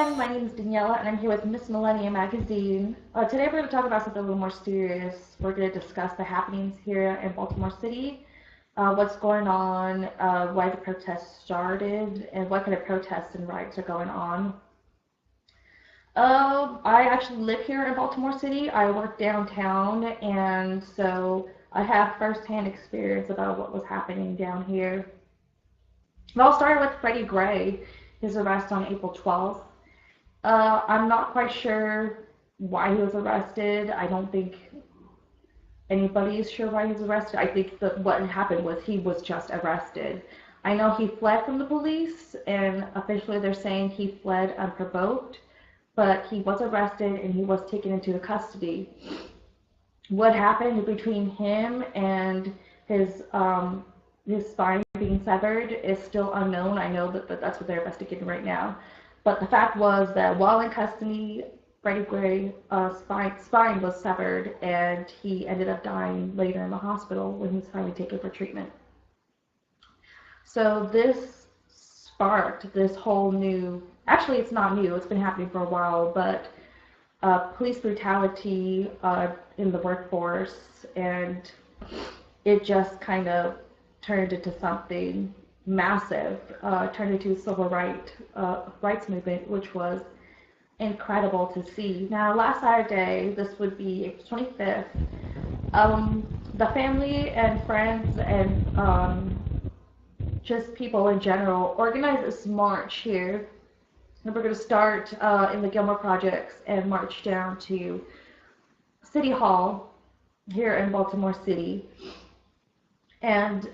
everyone, my name is Daniela and I'm here with Miss Millennium Magazine. Today we're going to talk about something a little more serious. We're going to discuss the happenings here in Baltimore City, what's going on, why the protests started, and what kind of protests and riots are going on. I actually live here in Baltimore City. I work downtown, and so I have firsthand experience about what was happening down here. It all started with Freddie Gray, his arrest on April 12th. I'm not quite sure why he was arrested. I don't think anybody is sure why he was arrested. I think that what happened was he was just arrested. I know he fled from the police, and officially they're saying he fled unprovoked, but he was arrested and he was taken into custody. What happened between him and his spine being severed is still unknown. I know that that's what they're investigating right now. But the fact was that while in custody, Freddie Gray's spine was severed, and he ended up dying later in the hospital when he was finally taken for treatment. So this sparked this whole new, actually it's not new, it's been happening for a while, but police brutality in the workforce, and it just kind of turned into something massive, turned into a civil rights movement, which was incredible to see. Now, last Saturday, this would be April 25th, the family and friends and just people in general organized this march here. And we're going to start in the Gilmore Projects and march down to City Hall here in Baltimore City. And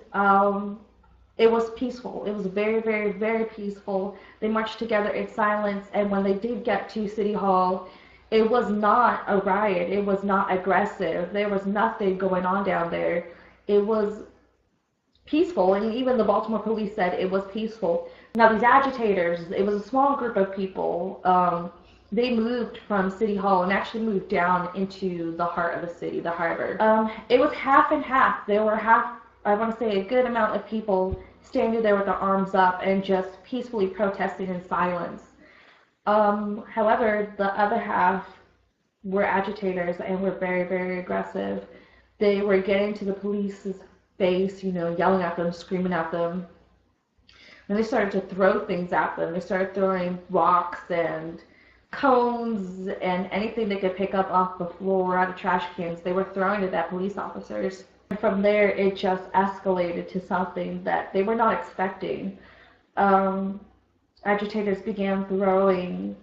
it was peaceful. It was very, very, very peaceful. They marched together in silence, and when they did get to City Hall, it was not a riot. It was not aggressive. There was nothing going on down there. It was peaceful, and even the Baltimore police said it was peaceful. Now, these agitators, it was a small group of people. They moved from City Hall and actually moved down into the heart of the city, the harbor. It was half and half. There were I want to say a good amount of people standing there with their arms up and just peacefully protesting in silence. However, the other half were agitators and were very, very aggressive. They were getting to the police's face, yelling at them, screaming at them. And they started to throw things at them. They started throwing rocks and cones and anything they could pick up off the floor out of trash cans. They were throwing it at police officers. And from there, it just escalated to something that they were not expecting. Agitators began throwing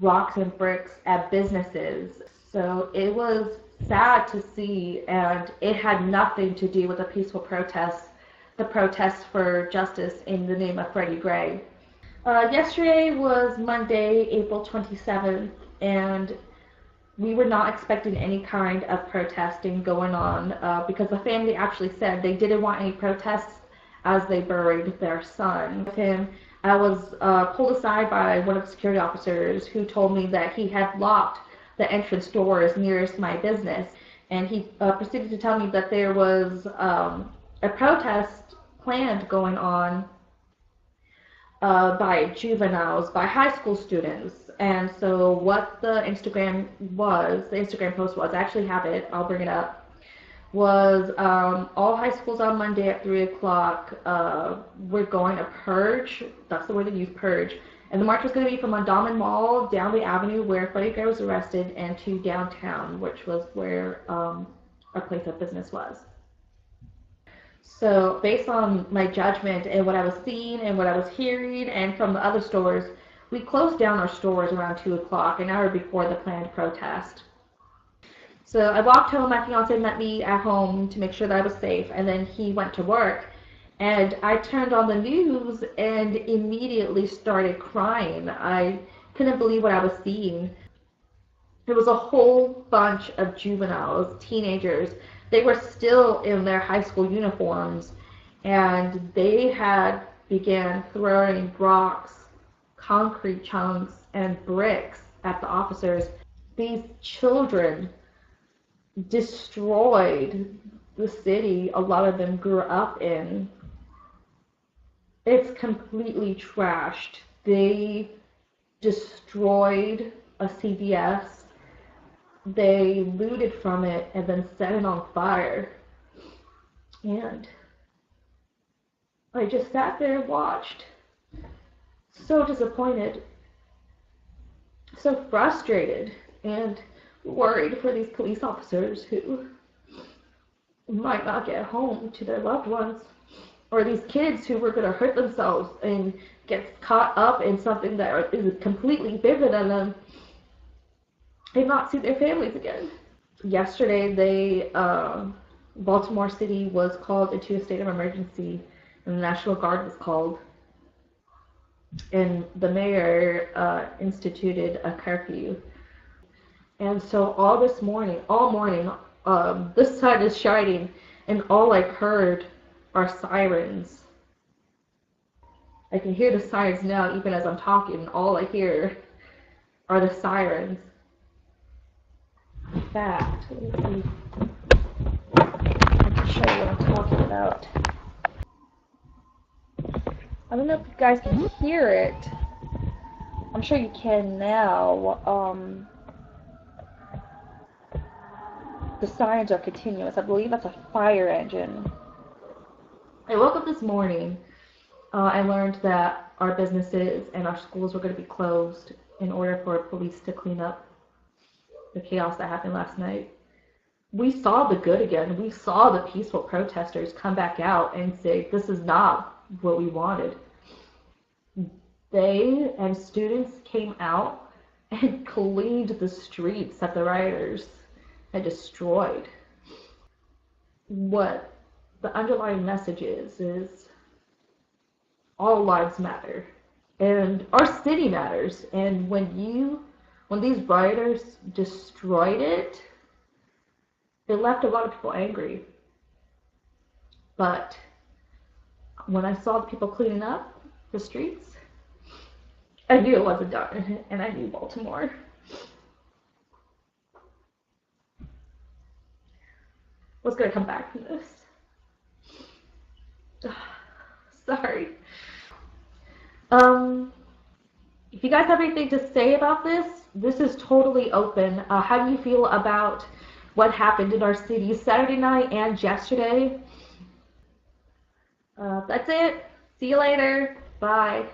rocks and bricks at businesses. So it was sad to see, and it had nothing to do with the peaceful protests, the protests for justice in the name of Freddie Gray. Yesterday was Monday, April 27th, and we were not expecting any kind of protesting going on because the family actually said they didn't want any protests as they buried their son. With him, I was pulled aside by one of the security officers who told me that he had locked the entrance doors nearest my business, and he proceeded to tell me that there was a protest planned going on by juveniles, by high school students. And so what the Instagram post was, I actually have it, I'll bring it up, was all high schools on Monday at 3 o'clock, we're going to purge, that's the word they use, purge. And the march was going to be from Mondawmin Mall down the avenue where Freddie Gray was arrested and to downtown, which was where our place of business was. So based on my judgment and what I was seeing and what I was hearing and from the other stores, we closed down our stores around 2 o'clock, an hour before the planned protest. So I walked home, my fiance met me at home to make sure that I was safe, and then he went to work. And I turned on the news and immediately started crying. I couldn't believe what I was seeing. There was a whole bunch of juveniles, teenagers. They were still in their high school uniforms, and they began throwing rocks, concrete chunks, and bricks at the officers. These children destroyed the city a lot of them grew up in. It's completely trashed. They destroyed a CVS. They looted from it and then set it on fire. And I just sat there and watched. So disappointed, so frustrated, and worried for these police officers who might not get home to their loved ones, or these kids who were going to hurt themselves and get caught up in something that is completely bigger than them and not see their families again. Yesterday, Baltimore City was called into a state of emergency, and the National Guard was called, and the mayor instituted a curfew. And so all morning, this sun is shining, and all I heard are sirens. I can hear the sirens now, even as I'm talking. All I hear are the sirens. In fact, let me see. I can show you what I'm talking about. I don't know if you guys can hear it. I'm sure you can now. The sirens are continuous. I believe that's a fire engine. I woke up this morning. I learned that our businesses and our schools were going to be closed in order for police to clean up the chaos that happened last night. We saw the good again. We saw the peaceful protesters come back out and say, this is not what we wanted. They and students came out and cleaned the streets that the rioters had destroyed. What the underlying message is all lives matter, and our city matters. And when these rioters destroyed it, it left a lot of people angry. But when I saw the people cleaning up the streets, I knew it wasn't done, and I knew Baltimore was going to come back from this. Sorry. If you guys have anything to say about this, this is totally open. How do you feel about what happened in our city Saturday night and yesterday? That's it. See you later. Bye.